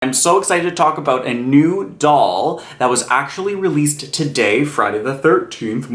I'm so excited to talk about a new doll that was actually released today, Friday the 13th,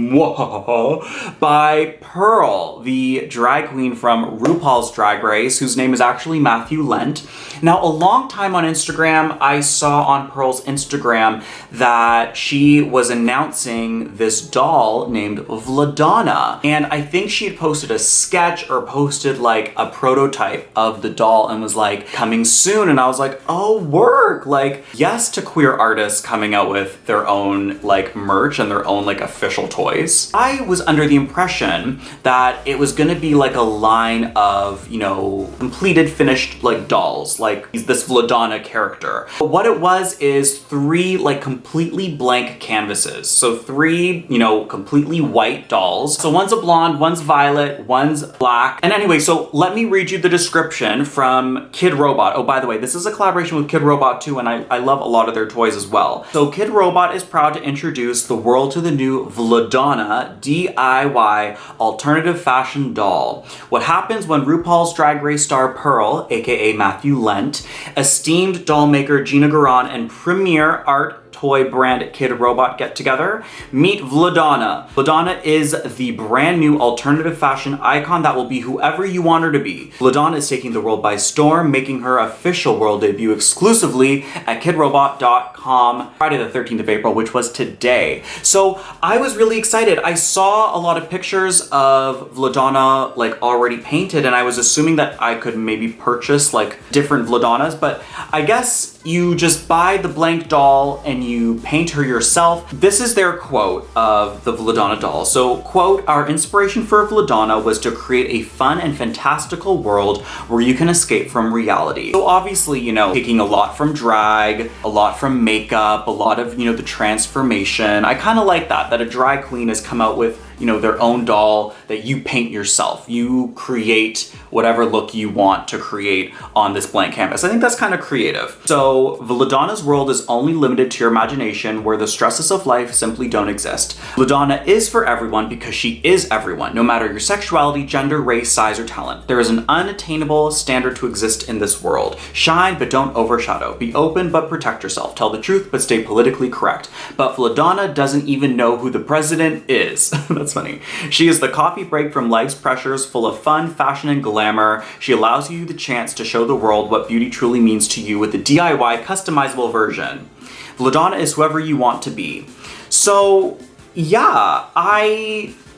by Pearl, the drag queen from RuPaul's Drag Race, whose name is actually Matthew Lent. Now, a long time on Instagram, I saw on Pearl's Instagram that she was announcing this doll named Vladonna. And I think she had posted a sketch or posted like a prototype of the doll and was like, coming soon. And I was like, oh, work. Like, yes to queer artists coming out with their own like merch and their own like official toys. I was under the impression that it was gonna be like a line of, you know, completed, finished like dolls, like this Vladonna character. But what it was is 3 like completely blank canvases. So 3, you know, completely white dolls. So one's a blonde, one's violet, one's black. And anyway, so let me read you the description from Kidrobot. Oh, by the way, this is a collaboration with Kidrobot too, and I love a lot of their toys as well. So Kidrobot is proud to introduce the world to the new Vladonna DIY alternative fashion doll. What happens when RuPaul's Drag Race star Pearl, aka Matthew Lent, esteemed doll maker Gina Garan, and premier art toy brand Kidrobot get together? Meet Vladonna. Vladonna is the brand new alternative fashion icon that will be whoever you want her to be. Vladonna is taking the world by storm, making her official world debut exclusively at kidrobot.com Friday the 13th of April, which was today. So I was really excited. I saw a lot of pictures of Vladonna like already painted, and I was assuming that I could maybe purchase like different Vladonnas, but I guess you just buy the blank doll and you paint her yourself. This is their quote of the Vladonna doll. So, quote, "Our inspiration for Vladonna was to create a fun and fantastical world where you can escape from reality." So obviously, you know, taking a lot from drag, a lot from makeup, a lot of, you know, the transformation. I kind of like that a drag queen has come out with, you know, their own doll that you paint yourself. You create whatever look you want to create on this blank canvas. I think that's kind of creative. So Vladonna's world is only limited to your imagination, where the stresses of life simply don't exist. Vladonna is for everyone because she is everyone, no matter your sexuality, gender, race, size, or talent. There is an unattainable standard to exist in this world. Shine, but don't overshadow. Be open, but protect yourself. Tell the truth, but stay politically correct. But Vladonna doesn't even know who the president is. That's funny. She is the coffee break from life's pressures, full of fun, fashion, and glamour. She allows you the chance to show the world what beauty truly means to you with the DIY customizable version. Vladonna is whoever you want to be. So, yeah,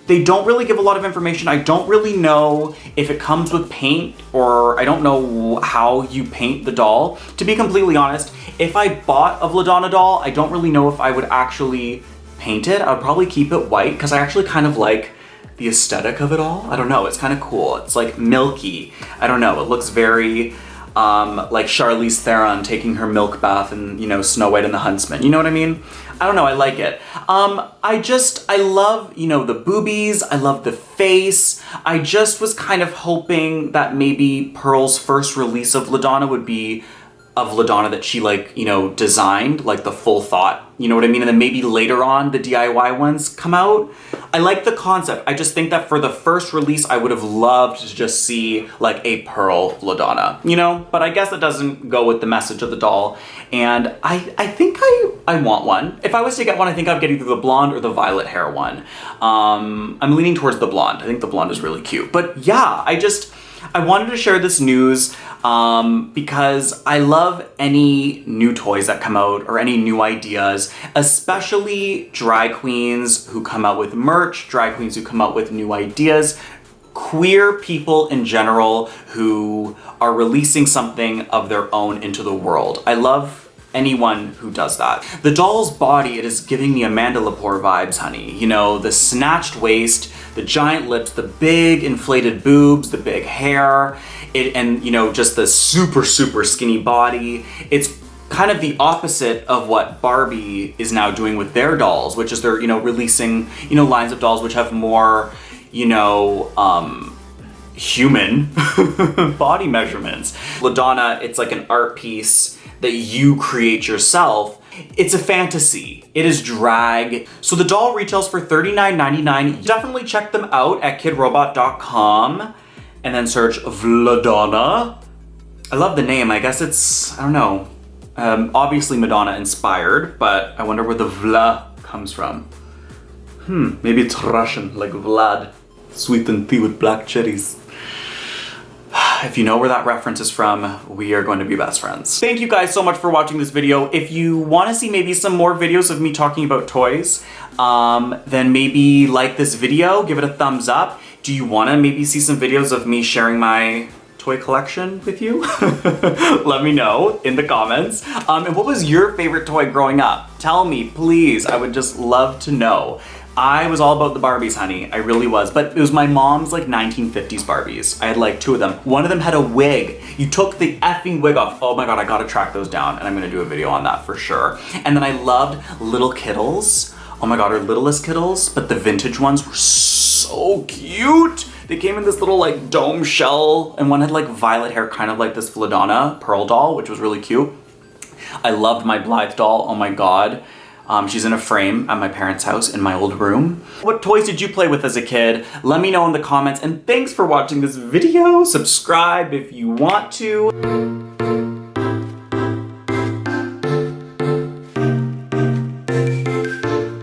they don't really give a lot of information. I don't really know if it comes with paint, or I don't know how you paint the doll. To be completely honest, if I bought a Vladonna doll, I don't really know if I would actually paint it. I would probably keep it white because I actually kind of like the aesthetic of it all. I don't know, it's kind of cool. It's like milky. I don't know, it looks very like Charlize Theron taking her milk bath in, you know, Snow White and the Huntsman. You know what I mean? I don't know, I like it. I love, you know, the boobies. I love the face. I just was kind of hoping that maybe Pearl's first release of Vladonna would be a Vladonna that she like, you know, designed, like the full thought, you know what I mean? And then maybe later on the DIY ones come out. I like the concept. I just think that for the first release, I would have loved to just see like a Pearl Vladonna, you know? But I guess that doesn't go with the message of the doll. And I think I want one. If I was to get one, I think I'd get either the blonde or the violet hair one. I'm leaning towards the blonde. I think the blonde is really cute. But yeah, I wanted to share this news because I love any new toys that come out or any new ideas, especially drag queens who come out with merch, drag queens who come out with new ideas, queer people in general who are releasing something of their own into the world. I love anyone who does that. The doll's body, it is giving me Amanda Lepore vibes, honey. You know, the snatched waist, the giant lips, the big inflated boobs, the big hair, and you know, just the super, super skinny body. It's kind of the opposite of what Barbie is now doing with their dolls, which is they're, you know, releasing, you know, lines of dolls which have more, you know, human body measurements. Vladonna, it's like an art piece that you create yourself. It's a fantasy. It is drag. So the doll retails for $39.99. Definitely check them out at kidrobot.com and then search Vladonna. I love the name. I guess it's, I don't know. Obviously Madonna inspired, but I wonder where the Vla comes from. Maybe it's Russian, like Vlad. Sweetened tea with black cherries. If you know where that reference is from, we are going to be best friends. Thank you guys so much for watching this video. If you want to see maybe some more videos of me talking about toys, then maybe like this video, give it a thumbs up. Do you want to maybe see some videos of me sharing my toy collection with you? Let me know in the comments. And what was your favorite toy growing up? Tell me, please. I would just love to know. I was all about the Barbies, honey. I really was. But it was my mom's like 1950s Barbies. I had like 2 of them. One of them had a wig. You took the effing wig off. Oh my God, I gotta track those down and I'm gonna do a video on that for sure. And then I loved little Kittles. Oh my God, our littlest Kittles, but the vintage ones were so cute. They came in this little like dome shell and one had like violet hair, kind of like this Vladonna Pearl doll, which was really cute. I loved my Blythe doll, oh my God. She's in a frame at my parents' house in my old room. What toys did you play with as a kid? Let me know in the comments, and thanks for watching this video. Subscribe if you want to.